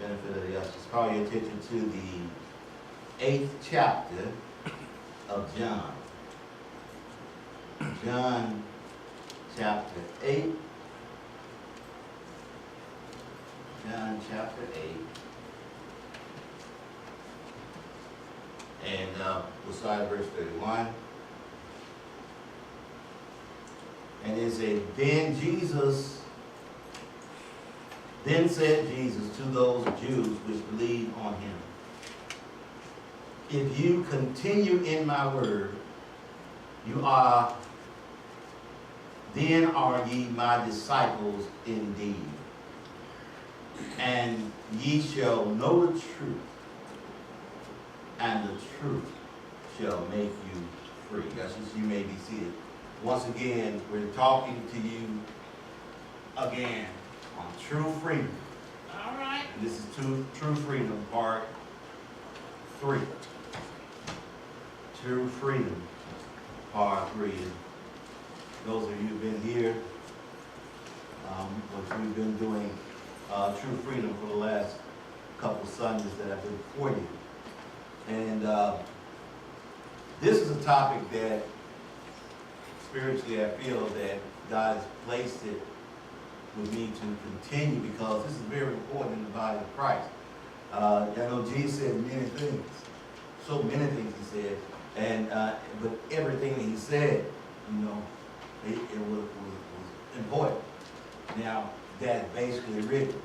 benefit of the ushers, call your attention to the 8th chapter of John. John chapter 8. John chapter 8. And we'll start at verse 31. And it says, Then said Jesus to those Jews which believed on him, If you continue in my word, then are ye my disciples indeed. And ye shall know the truth, and the truth shall make you free. That's just, you may be seated. Once again, we're talking to you again on true freedom. All right. And this is true freedom, part 3. True freedom, part 3. And those of you who've been here, what we've been doing true freedom for the last couple Sundays that I've been before you. And this is a topic that spiritually I feel that God has placed it with me to continue, because this is very important in the body of Christ. I know Jesus said many things, so many things he said, and but everything that he said, it was important. Now, that's basically written.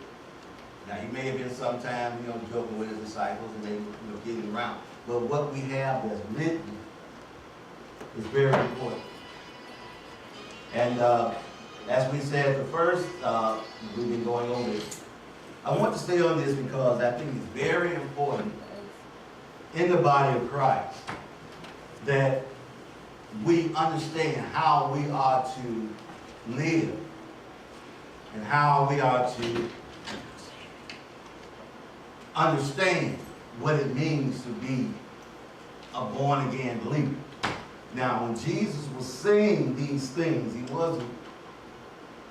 Now, he may have been sometimes, joking with his disciples and they, getting around. But what we have that's written is very important. And as we said the first, we've been going over it. I want to stay on this because I think it's very important in the body of Christ that we understand how we are to live and how we are to understand what it means to be a born-again believer. Now, when Jesus was saying these things, he wasn't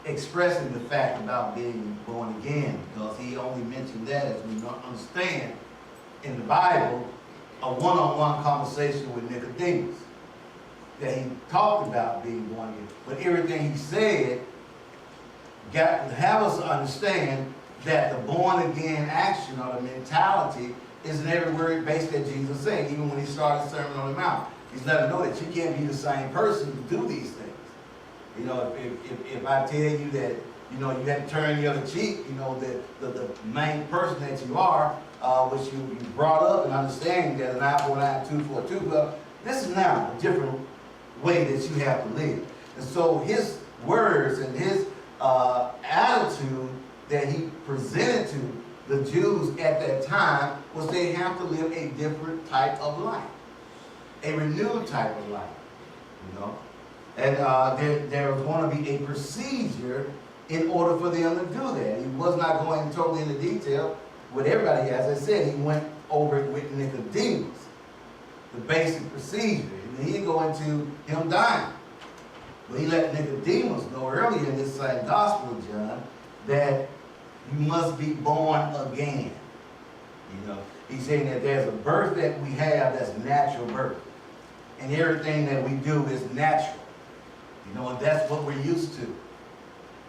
expressing the fact about being born again, because he only mentioned that, as we understand in the Bible, a one-on-one conversation with Nicodemus, that he talked about being born again. But everything he said got to have us understand that the born-again action or the mentality is in every word based that Jesus said, even when he started the Sermon on the Mount. He's letting know that you can't be the same person to do these things. If I tell you that, you have to turn the other cheek, the main person that you are, which you brought up and understanding that an eye for an eye, tooth for a tooth, well, this is now a different way that you have to live. And so his words and his attitude that he presented to the Jews at that time was they have to live a different type of life, a renewed type of life, And there was going to be a procedure in order for them to do that. He was not going totally into detail with everybody. As I said, he went over it with Nicodemus, the basic procedure. And he didn't go into him dying. But he let Nicodemus know earlier in this same Gospel of John that you must be born again. He's saying that there's a birth that we have that's natural birth. And everything that we do is natural. And that's what we're used to.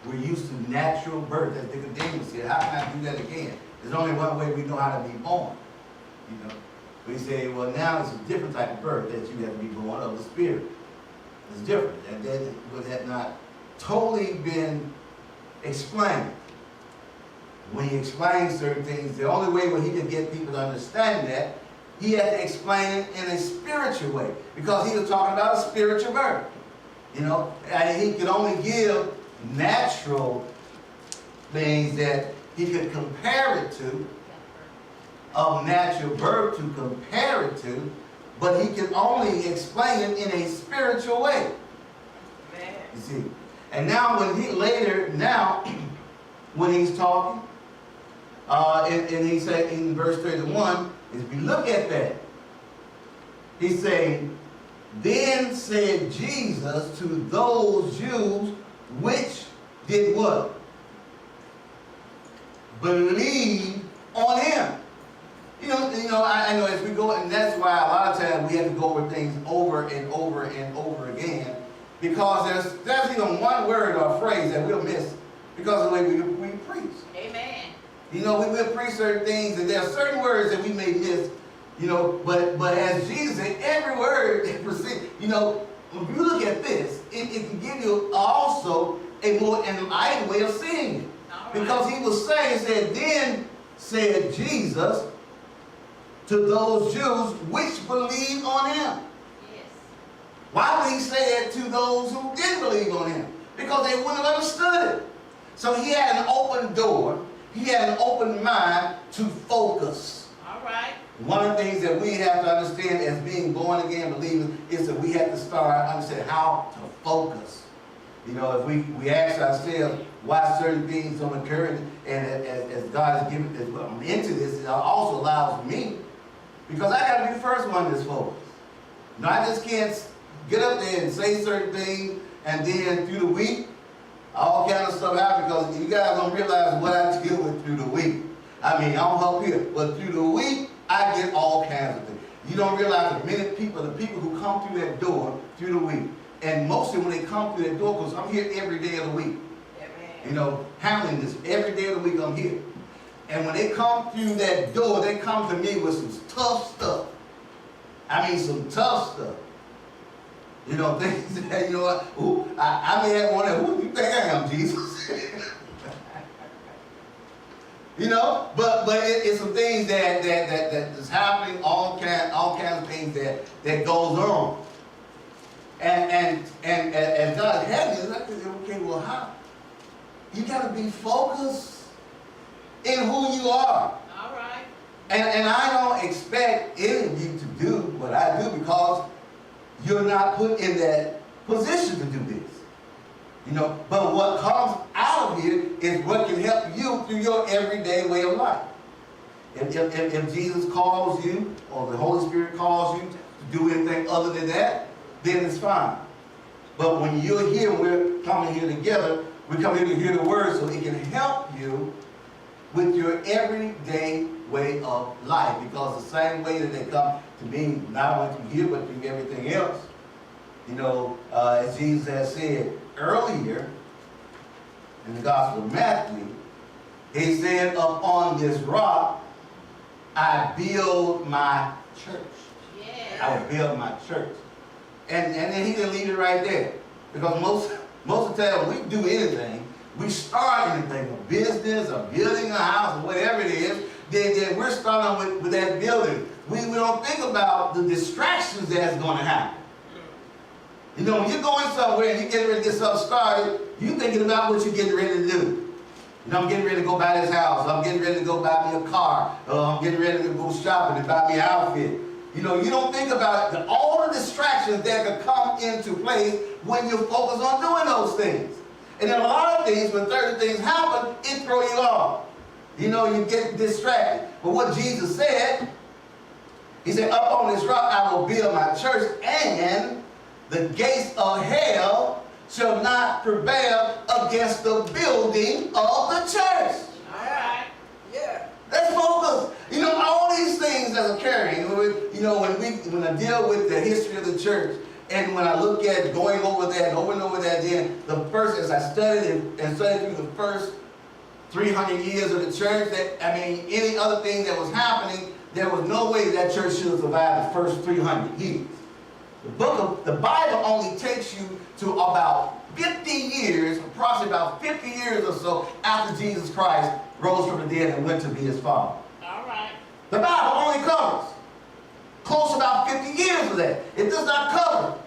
We're used to natural birth. As Nicodemus said, how can I do that again? There's only one way we know how to be born. But he said, well, now it's a different type of birth that you have to be born of the Spirit. It's different. And that would have not totally been explained. When he explained certain things, the only way where he could get people to understand that, he had to explain it in a spiritual way, because he was talking about a spiritual birth. And he could only give natural things that he could compare it to, of natural birth to compare it to, but he could only explain it in a spiritual way. You see? And now when he's talking, and he said in verse 31, if you look at that, he's saying, then said Jesus to those Jews which did what? Believe on over and over and over again, because there's even one word or phrase that we'll miss because of the way we preach. Amen. You know, we will preach certain things, and there are certain words that we may miss, you know, but as Jesus said, every word that proceeds, you know, when you look at this, it can give you also a more enlightened way of seeing it. Right. Because he was saying, then said Jesus to those Jews which believed on him. Yes. Why would he say it to those who didn't believe on him? Because they wouldn't have understood it. So he had an open door. He had an open mind to focus. All right. One of the things that we have to understand as being born again believers is that we have to start understanding how to focus. You know, if we ask ourselves why certain things don't occur, and as God has given, as I'm into this, it also allows me, because I got to be the first one that's focused. You know, I just can't get up there and say certain things, and then through the week, all kind of stuff happens, because you guys don't realize what I deal with through the week. I mean, I don't help here, but through the week, I get all kinds of things. You don't realize the people who come through that door through the week, and mostly when they come through that door, because I'm here every day of the week. You know, handling this every day of the week, I'm here. And when they come through that door, they come to me with some tough stuff. I mean, some tough stuff. You know, things that, you know what, ooh, I may have one that, who do you think I am, Jesus? You know, but it's some things that is happening, all kinds of things that goes on. And as God had me, I said, okay, well, how? You got to be focused in who you are. All right. And I don't expect any of you to do what I do, because you're not put in that position to do this. You know, but what comes out of here is what can help you through your everyday way of life. If Jesus calls you, or the Holy Spirit calls you to do anything other than that, then it's fine. But when you're here, we're coming here together, we come here to hear the word so it can help you with your everyday way of life. Because the same way that they come to me, not only through here, but through everything else. You know, as Jesus has said earlier in the Gospel of Matthew, he said, upon this rock, I build my church. Yes. I will build my church. And then he didn't leave it right there. Because most of the time when we do anything, we start anything, a business, a building, a house, or whatever it is, then we're starting with that building. We don't think about the distractions that's going to happen. You know, when you're going somewhere and you're getting ready to get something started, you're thinking about what you're getting ready to do. You know, I'm getting ready to go buy this house. I'm getting ready to go buy me a car. I'm getting ready to go shopping and buy me an outfit. You know, you don't think about all the distractions that could come into place when you focus on doing those things. And then a lot of things, when certain things happen, it throws you off. You know, you get distracted. But what Jesus said, he said, up on this rock I will build my church, and the gates of hell shall not prevail against the building of the church. All right. Yeah. Let's focus. You know, all these things that are occurring. You know, when I deal with the history of the church, and when I look at going over that and over that, then the first, as I studied and studied through the first 300 years of the church, any other thing that was happening, there was no way that church should have survived the first 300 years. The Bible only takes you to about 50 years, approximately about 50 years or so after Jesus Christ rose from the dead and went to be his Father. All right. The Bible only covers close to about 50 years of that. It does not cover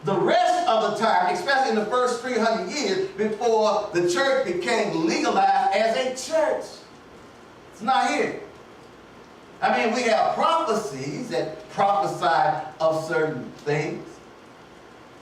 the rest of the time, especially in the first 300 years before the church became legalized as a church. It's not here. I mean, we have prophecies that prophesy of certain things.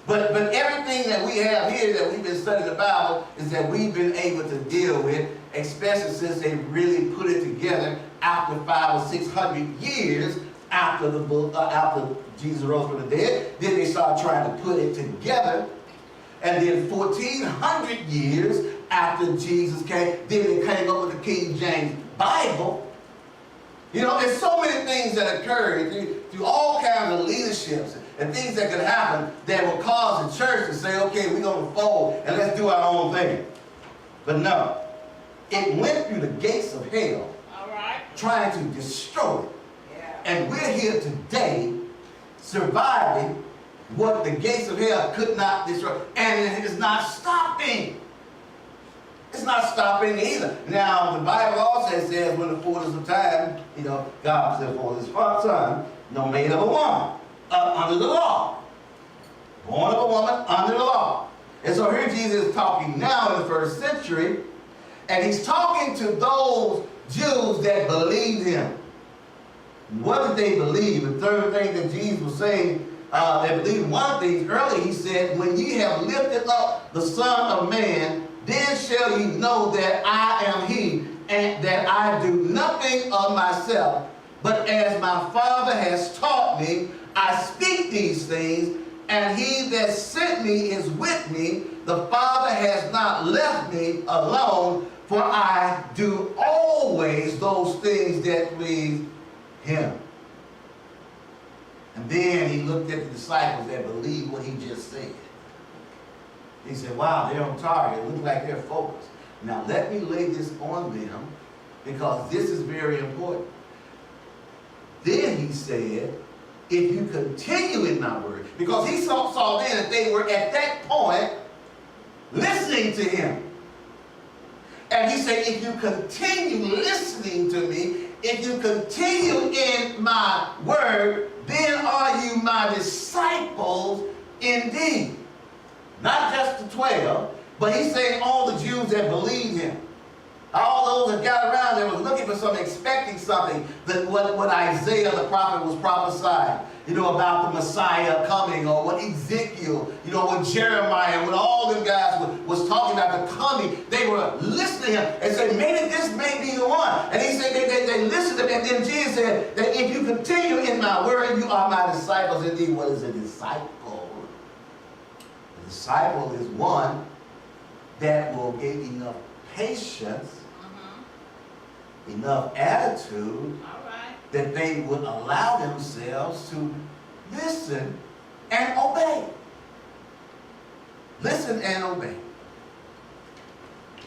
But everything that we have here that we've been studying the Bible is that we've been able to deal with, especially since they really put it together after 500 or 600 years after the book, after Jesus rose from the dead. Then they started trying to put it together. And then 1400 years after Jesus came, then they came up with the King James Bible. You know, there's so many things that occurred through all kinds of leaderships and things that could happen that will cause the church to say, okay, we're going to fold and let's do our own thing. But no, it went through the gates of hell, All right. trying to destroy it. Yeah. And we're here today surviving what the gates of hell could not destroy. And it is not stopping. It's not stopping either. Now, the Bible also says when the fullness of time, God said for his son, made of a woman, under the law. Born of a woman, under the law. And so here Jesus is talking now in the first century, and he's talking to those Jews that believed him. What did they believe? The third thing that Jesus was saying, they believed one of the things. Earlier he said, when ye have lifted up the Son of Man, then shall ye know that I am he, and that I do nothing of myself, but as my Father has taught me, I speak these things, and he that sent me is with me. The Father has not left me alone, for I do always those things that please him. And then he looked at the disciples that believed what he just said. He said, wow, they're on target. It looks like they're focused. Now let me lay this on them, because this is very important. Then he said, if you continue in my word, because he saw then that they were at that point listening to him. And he said, if you continue listening to me, if you continue in my word, then are you my disciples indeed. Not just the 12, but he's saying all the Jews that believed him. All those that got around there was looking for something, expecting something, that what Isaiah the prophet was prophesying, about the Messiah coming, or what Ezekiel, what Jeremiah, what all them guys was talking about the coming. They were listening to him and said, maybe this may be the one. And he said they listened to him. And then Jesus said that if you continue in my word, you are my disciples indeed. What is a disciple? A disciple is one that will get enough patience, enough attitude, that they would allow themselves to listen and obey. Listen and obey.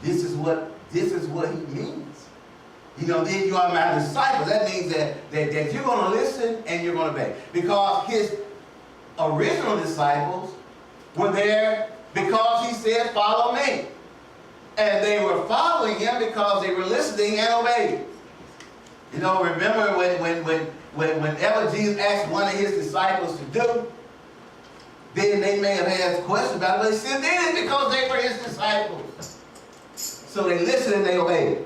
This is what he means. Then you are my disciples. That means that you're going to listen and you're going to obey. Because his original disciples were there because he said, follow me. And they were following him because they were listening and obeying. Remember whenever Jesus asked one of his disciples to do, then they may have asked questions about it, but they still did it because they were his disciples. So they listened and they obeyed.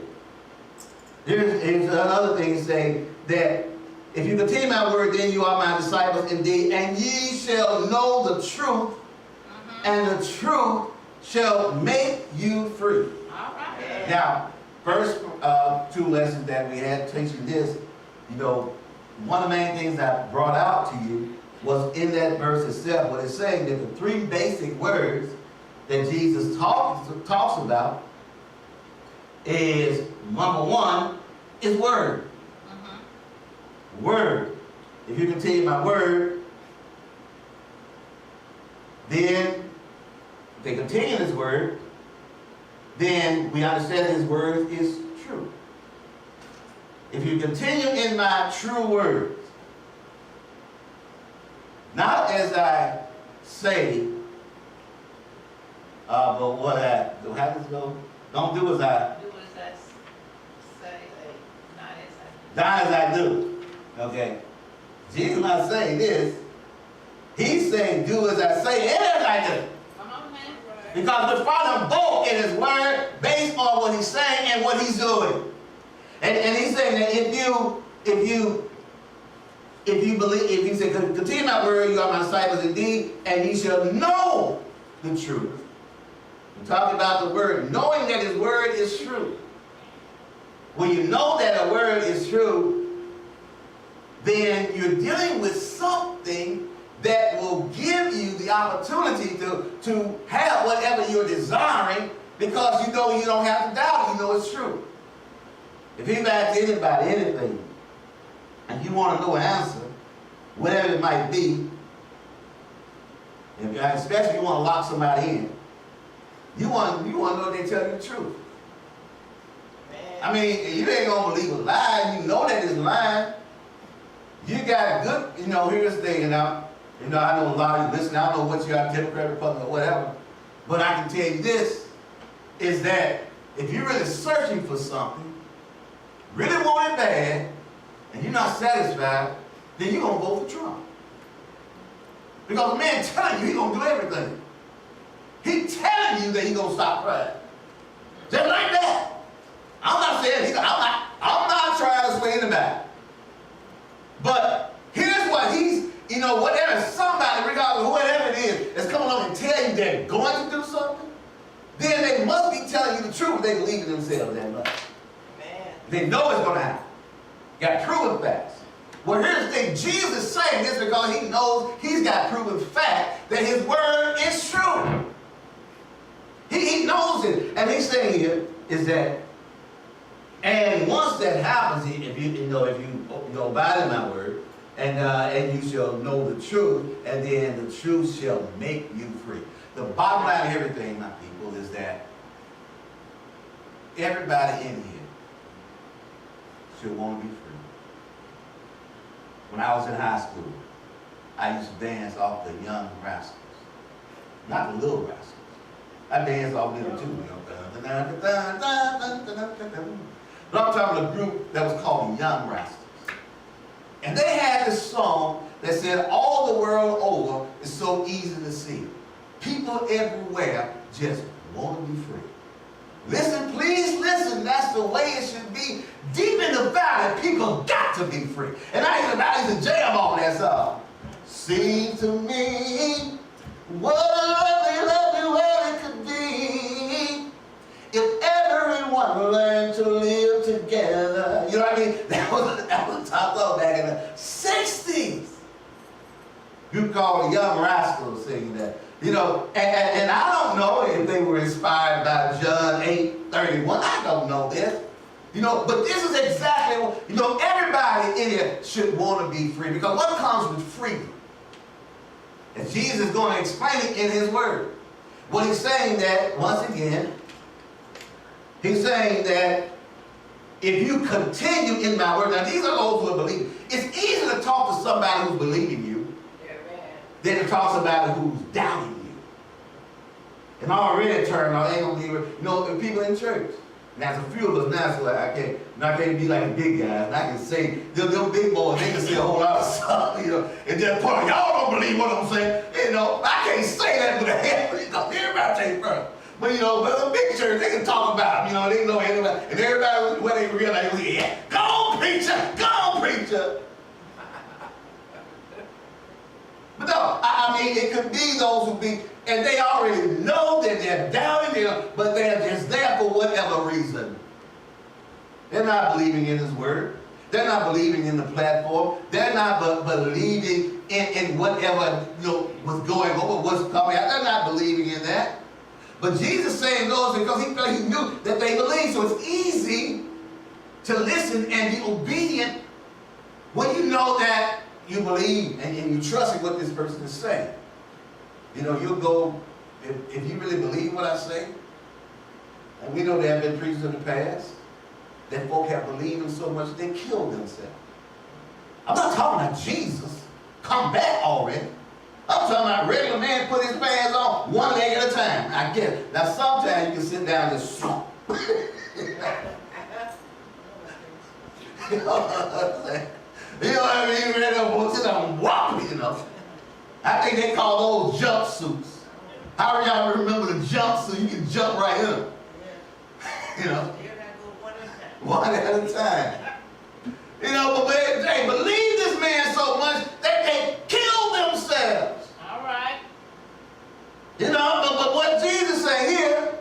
Here's another thing saying that if you continue my word, then you are my disciples indeed, and ye shall know the truth, and the truth shall make you free. All right. Now, first two lessons that we had teaching this, one of the main things I brought out to you was in that verse itself, what it's saying that the three basic words that Jesus talks about is, number one, is word. Word. If you continue my word, then if they continue his word, then we understand his word is true. If you continue in my true words, not as I say, but what I do. How does it go? Don't do as I Do as I say, not as I do. Okay. Jesus is not saying this. He's saying do as I say and as I do. Come on, man. Because we're following both in his word based on what he's saying and what he's doing. And he's saying that if you believe, if you say, continue my word, you are my disciples indeed, and you shall know the truth. We're talking about the word, knowing that his word is true. When you know that a word is true, then you're dealing with something that will give you the opportunity to have whatever you're desiring, because you know you don't have to doubt it, you know it's true. If you ask anybody anything, and you want to know an answer, whatever it might be, Especially if you want to lock somebody in. You want to know if they tell you the truth. Man. I mean, you ain't going to believe a lie. You know that it's lying. You got a good, here's the thing, I know a lot of you listening, I don't know what you are, Democrat, Republican, or whatever, but I can tell you this, is that if you're really searching for something, really want it bad, and you're not satisfied, then you're going to vote for Trump. Because the man telling you he's going to do everything. He's telling you that he's going to stop crime. Just like that. I'm not saying, I'm not trying to sway anybody. But here's what whatever somebody, regardless of whatever it is coming along and tell you they're going to do something, then they must be telling you the truth if they believe in themselves that much. Man. They know it's going to happen. Got proven facts. Well, here's the thing. Jesus is saying this because he knows he's got proven fact that his word is true. He knows it. And he's saying here is that, and once that happens, if you abide in my word, and you shall know the truth, and then the truth shall make you free. The bottom line of everything, my people, is that everybody in here should want to be free. When I was in high school, I used to dance off the Young Rascals, not the Little Rascals. I danced off them too, But I'm talking about a group that was called the Young Rascals. And they had this song that said, all the world over is so easy to see. People everywhere just want to be free. Listen, please listen. That's the way it should be. Deep in the valley, people got to be free. And I used to jam on that song. Seem to me what a lovely world it could be if everyone learned to live together. You know what I mean? That was top song back in the 60s. You call the Young Rascals singing that. And I don't know if they were inspired by John 8:31. I don't know this. But this is exactly what, everybody in here should want to be free. Because what comes with freedom? And Jesus is going to explain it in his word. Well, he's saying that, once again, he's saying that if you continue in my word, now these are those who believe. It's easy to talk to somebody who's believing you than to talk to somebody who's doubting you. And I already turned out, ain't gonna be, people in church. Now, there's a few of us now, so I can't be like the big guys. And I can say, them big boys, they can say a whole lot of stuff, and just point, y'all don't believe what I'm saying. I can't say that with a head, because everybody takes first. But, but a big church, they can talk about them, they know everybody. And everybody, when they realize, go on, preacher, go on, preacher. But no, I mean, it could be those who be, and they already know that they're doubting him, but they're just there for whatever reason. They're not believing in his word. They're not believing in the platform. They're not believing in whatever was going on, what's coming out. They're not believing in that. But Jesus saying those because he knew that they believed. So it's easy to listen and be obedient when you know that you believe and you trust in what this person is saying. You'll go, if you really believe what I say, and we know there have been preachers in the past, that folk have believed in so much they killed themselves. I'm not talking about Jesus. Come back already. I'm talking about a regular man put his pants on one leg at a time. I get it. Now sometimes you can sit down and just slump. You know what I'm saying? You know what I mean? Ready to sit down and whop, I think they call those jumpsuits. How do y'all remember the jumpsuit? You can jump right in them. One at a time. But they believe this man so much that they kill themselves. All right. But what Jesus said here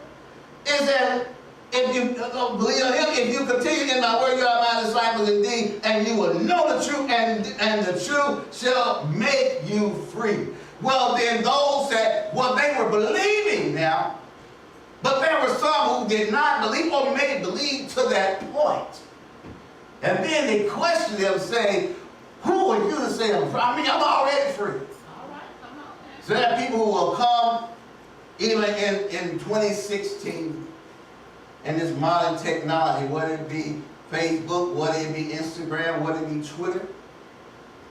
is that if you believe in him, if you continue in my word, you are my disciples indeed, and you will know the truth, and the truth shall make you free. Well, then those that, they were believing now, but there were some who did not believe or may believe to that point. And then they questioned him, saying, who are you to say I'm free? I mean, I'm already free. All right, come on now. So there are people who will come even in 2016 and this modern technology, whether it be Facebook, whether it be Instagram, whether it be Twitter,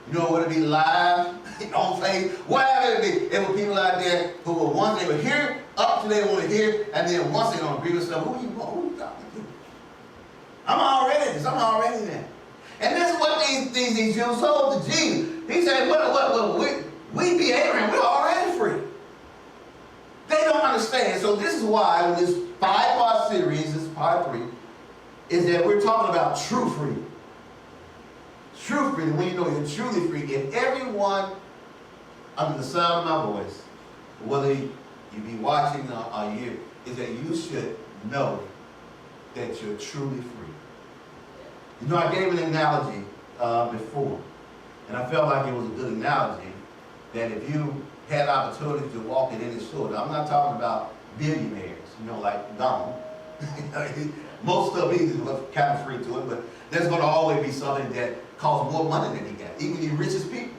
you know, whether it be live on Facebook, whatever it be. There were people out there who were once they were here, up to they want to hear, and then once they don't agree with stuff, who you talking to? I'm already this, I'm already that. And this is what these Jews told to Jesus. He said, we be Abraham, we're already free. They don't understand. So this is why in this 5-part series, this is part 3, is that we're talking about true freedom. True freedom, when you know you're truly free. If everyone under the sound of my voice, whether you be watching or you, is that you should know that you're truly free. You know, I gave an analogy before, and I felt like it was a good analogy, that if you had opportunity to walk in any store, now I'm not talking about billionaires, you know, like Donald. Most of these are kind of free to it, but there's going to always be something that costs more money than he got, even the richest people.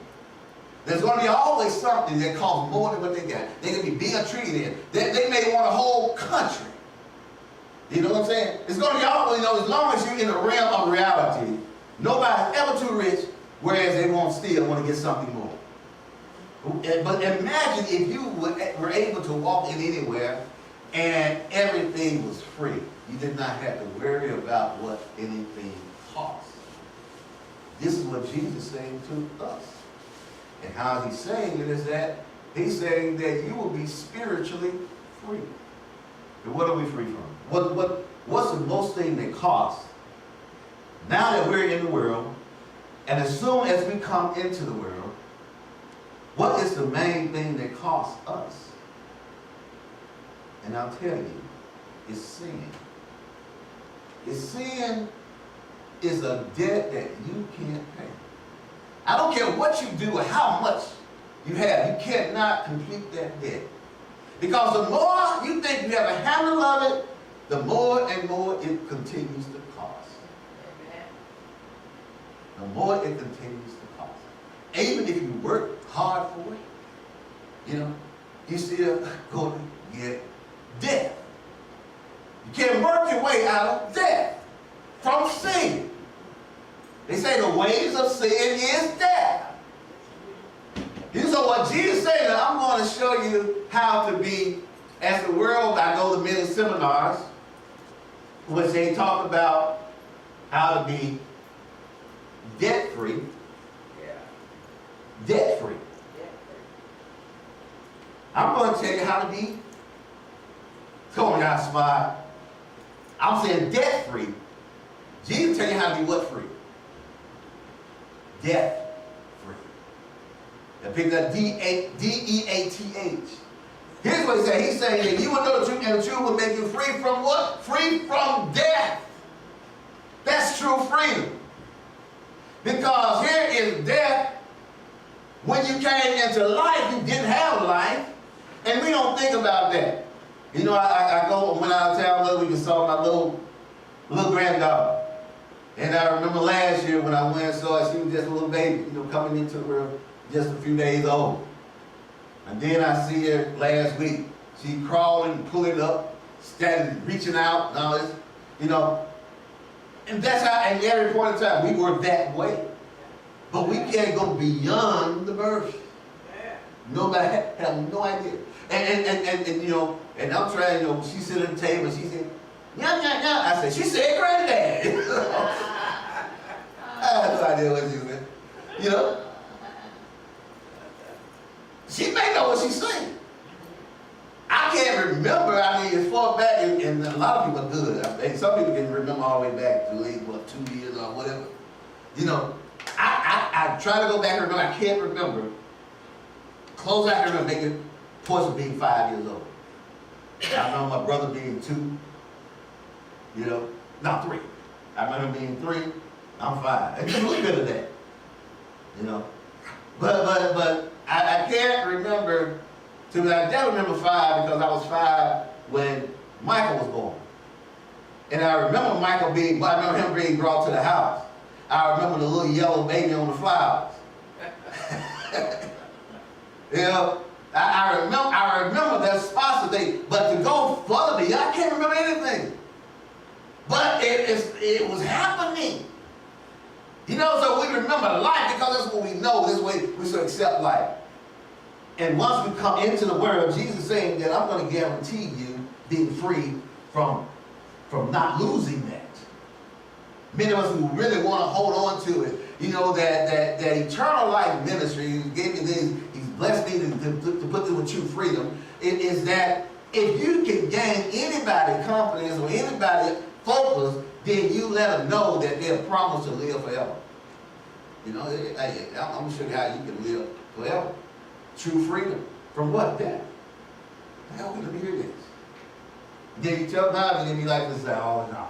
There's going to be always something that costs more than what they got. They can be being treated. They may want a whole country. You know what I'm saying? It's going to be always, you know, as long as you're in the realm of reality, nobody's ever too rich, whereas they won't still want to get something more. But imagine if you were able to walk in anywhere and everything was free. You did not have to worry about what anything costs. This is what Jesus is saying to us. And how he's saying it is that he's saying that you will be spiritually free. And what are we free from? What's the most thing that costs? Now that we're in the world, and as soon as we come into the world, what is the main thing that costs us? And I'll tell you, it's sin. Sin is a debt that you can't pay. I don't care what you do or how much you have, you cannot complete that debt. Because the more you think you have a handle of it, the more and more it continues to cost. The more it continues to cost. Even if you work hard for it, you know, you still going to get death. You can't work your way out of death from sin. They say the wages of sin is death. So what Jesus said, now I'm going to show you how to be, as the world, I go to many seminars, which they talk about how to be debt-free. Yeah. Debt-free. I'm going to tell you how to be, come on, y'all smart. I'm saying debt-free. Jesus tell you how to be what free? Death-free. Now pick that D-E-A-T-H. Here's what he said. He's saying that you will know the truth, and the truth will make you free from what? Free from death. That's true freedom. Because here is death. When you came into life, you didn't have life. And we don't think about that. You know, I went out of town last week and saw my little granddaughter. And I remember last year when I went and saw her, she was just a little baby, you know, coming into the world, just a few days old. And then I see her last week. She crawling, pulling up, standing, reaching out, and all this, you know. And that's how, at every point in time, we were that way. But we can't go beyond the birth. Nobody have no idea. And you know, and I'm trying, you know, she sit at the table and she said, yeah, yeah, yeah. I said, she said granddad. I have no idea what she said. You know? She may know what she's saying. I can't remember. I mean, as far back, and a lot of people are good. And some people can remember all the way back to age, what, 2 years or whatever. You know, I try to go back and remember. I can't remember. Close I can remember making Portia being 5 years old. I remember my brother being 2. You know, not 3. I remember being 3. I'm 5. And just a little bit of that. You know, but I can't remember. I don't remember 5 because I was 5 when Michael was born. And I remember I remember him being brought to the house. I remember the little yellow baby on the flowers. You know, I remember that spot today, but to go further, I can't remember anything. But it was happening. You know, so we remember life because that's what we know. This way we should accept life. And once we come into the world, Jesus is saying that I'm going to guarantee you being free from not losing that. Many of us who really want to hold on to it, you know, that eternal life ministry, He gave me this, He's blessed me to put this with true freedom, it is that if you can gain anybody confidence or anybody focus, then you let them know that they're promised to live forever. You know, hey, I'm going to show you how you can live forever. True freedom. From what? Death. How can we hear this? Then you tell them, and then you like to say, oh, no.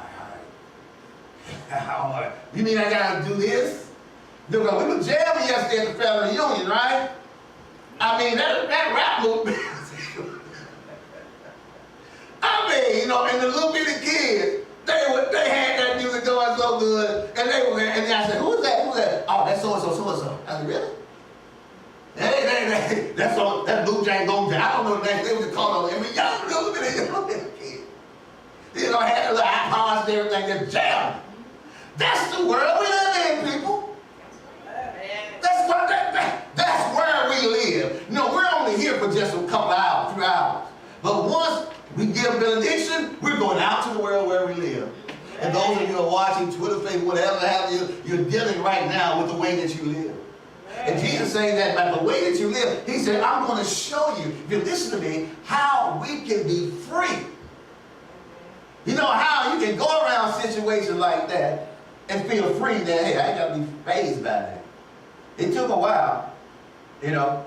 You mean I gotta do this? We were jamming yesterday at the family reunion, right? I mean, that rap movement. I mean, you know, and the little bitty kids, they had that music going so good, and I said, who's that? Who's that? Oh, that's so-and-so, so-and-so. I said, really? That Blue Jay Gold Jay. I don't know the name. They was called on every young little bitty kid. You know, had the little iPods and everything, they're jamming. That's the world we live in, people. That's where we live. You know, we're only here for just a couple hours, 3 hours. But once we give benediction, we're going out to the world where we live. And those of you who are watching Twitter, Facebook, whatever have you, you're dealing right now with the way that you live. And Jesus saying that by the way that you live, He said, I'm going to show you, if you listen to me, how we can be free. You know how you can go around situations like that and feel free that, hey, I ain't got to be fazed by that. It took a while, you know,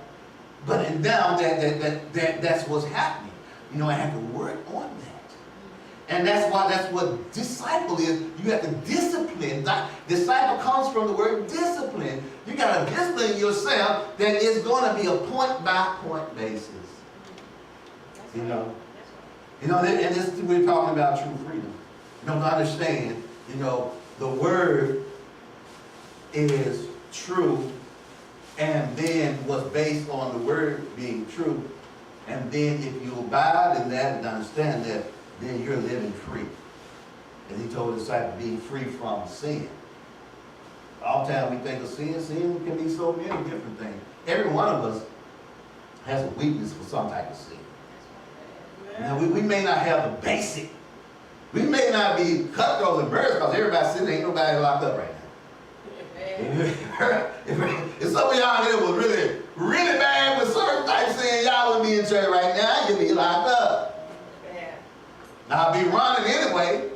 but now that's what's happening. You know, I have to work on that. And that's what disciple is. You have to discipline. Disciple comes from the word discipline. You got to discipline yourself that it's going to be a point-by-point basis. You know? You know, and this we're talking about true freedom. You know, to understand, you know, the word is true, and then was based on the word being true. And then if you abide in that and understand that, then you're living free. As He told the disciples, being free from sin. All the time we think of sin. Sin can be so many different things. Every one of us has a weakness for some type of sin. Now, we may not have the basic. We may not be cutthroats and murderers because everybody's sitting there, ain't nobody locked up right now. If some of y'all here was really, really bad with certain types of sin, y'all wouldn't be in church right now. You'd be locked up. I'll be running anyway.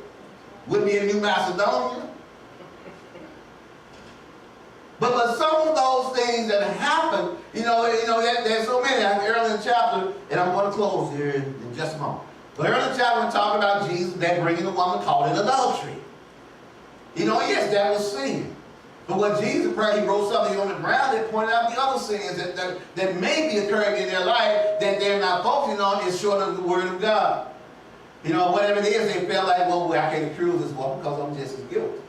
Wouldn't be in New Macedonia. But some of those things that happen, you know, there's so many. Early in the chapter, and I'm going to close here in just a moment. But early in the chapter, we talk about Jesus that bringing the woman caught in adultery. You know, yes, that was sin. But what Jesus prayed, He wrote something on the ground that pointed out the other sins that may be occurring in their life that they're not focusing on is short of the Word of God. You know, whatever it is, they feel like, well, I can't accuse this woman because I'm just as guilty.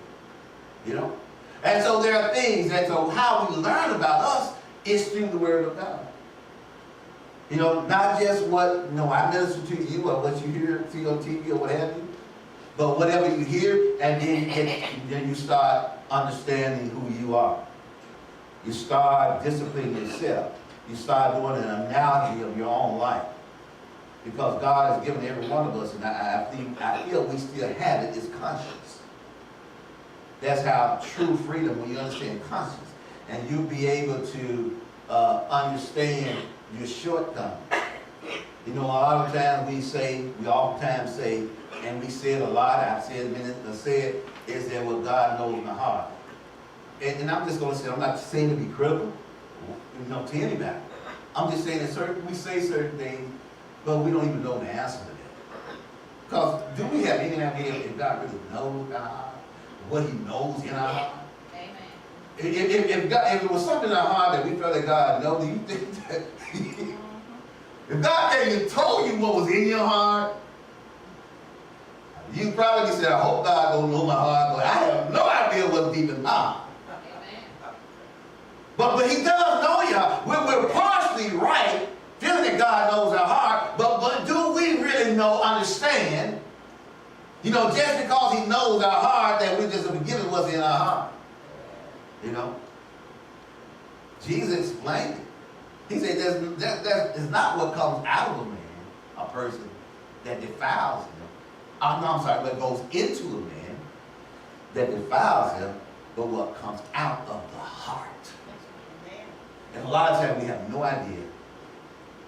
You know? And so there are things that, so how we learn about us is through the Word of God. You know, not just what, you know, I minister to you or what you hear, see on TV or what have you, but whatever you hear, and then you start understanding who you are. You start disciplining yourself. You start doing an analogy of your own life. Because God has given every one of us, and I feel we still have it, is conscience. That's how true freedom, when you understand conscience, and you'll be able to understand your shortcomings. You know, a lot of times we oftentimes say, and we say it a lot, I've said it a minute, I said, is that what God knows my heart. And I'm just going to say, I'm not saying to be critical, you know, to anybody. I'm just saying that we say certain things, but we don't even know the answer to that. Because do we have any idea if God really knows our heart? What He knows in our heart? Amen. If it was something in our heart that we felt that God knows, do you think that if God came and told you what was in your heart, you probably said, I hope God don't know my heart, but I have no idea what's deep in my heart. But He does know your heart. We're partially right, feeling that that God knows our heart, but do we really understand, you know, just because he knows our heart, that we just forgive what's in our heart. You know? Jesus explained it. He said that is not what comes out of a man, a person, that defiles him. But goes into a man that defiles him, but what comes out of the heart. And a lot of times we have no idea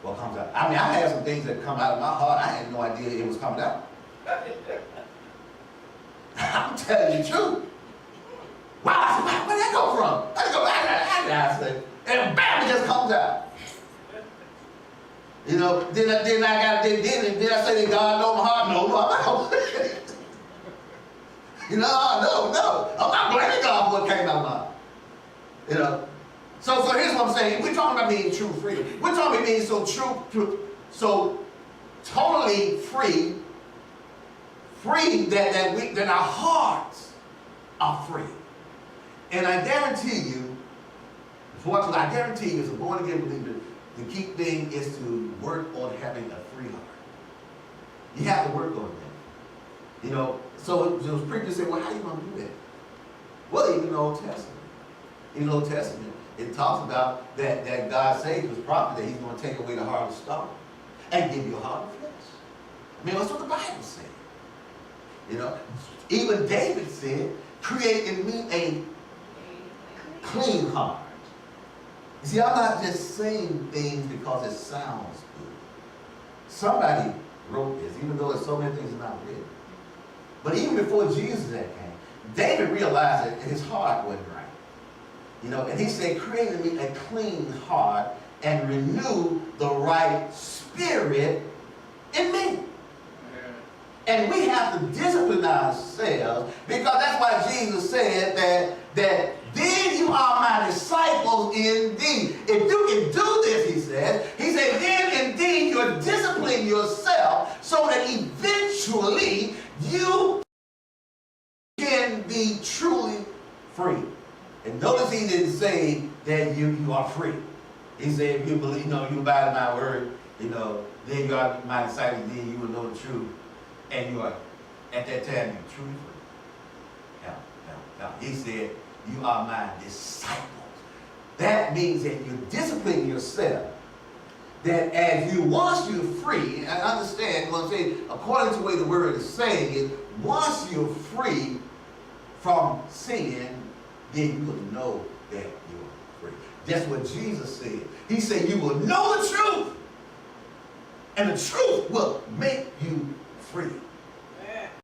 what comes out. I mean, I had some things that come out of my heart. I had no idea it was coming out. I'm telling you the truth. Wow, where'd that go from? Where'd it go? I said, and bam, it just comes out. You know, then I say that God knows my heart? No. You know, no. I'm not blaming God for what came out of my heart. You know. So here's what I'm saying. We're talking about being true freedom. We're talking about being so totally free that our hearts are free. And I guarantee you, as a born again believer, the key thing is to work on having a free heart. You have to work on that. You know, so those preachers say, well, how are you going to do that? Well, even the Old Testament. In the Old Testament, it talks about that God said to his prophet that he's going to take away the heart of stone and give you a heart of flesh. I mean, that's what the Bible said. You know, even David said, create in me a clean heart. You see, I'm not just saying things because it sounds good. Somebody wrote this, even though there's so many things not written. But even before Jesus that came, David realized that his heart wasn't right. You know, and he said, create in me a clean heart and renew the right spirit in me. And we have to discipline ourselves, because that's why Jesus said that then you are my disciples indeed. If you can do this, he said, then indeed you're disciplining yourself so that eventually you can be truly free. And notice he didn't say that you are free. He said, if you believe, you abide in my word, then you are my disciples, then you will know the truth. And you are, at that time, you're truly free. Now, he said, you are my disciples. That means that you're disciplining yourself. That as once you're free, and understand what I'm saying, according to the way the word is saying it, once you're free from sin, then you will know that you're free. That's what Jesus said. He said, you will know the truth, and the truth will make you free.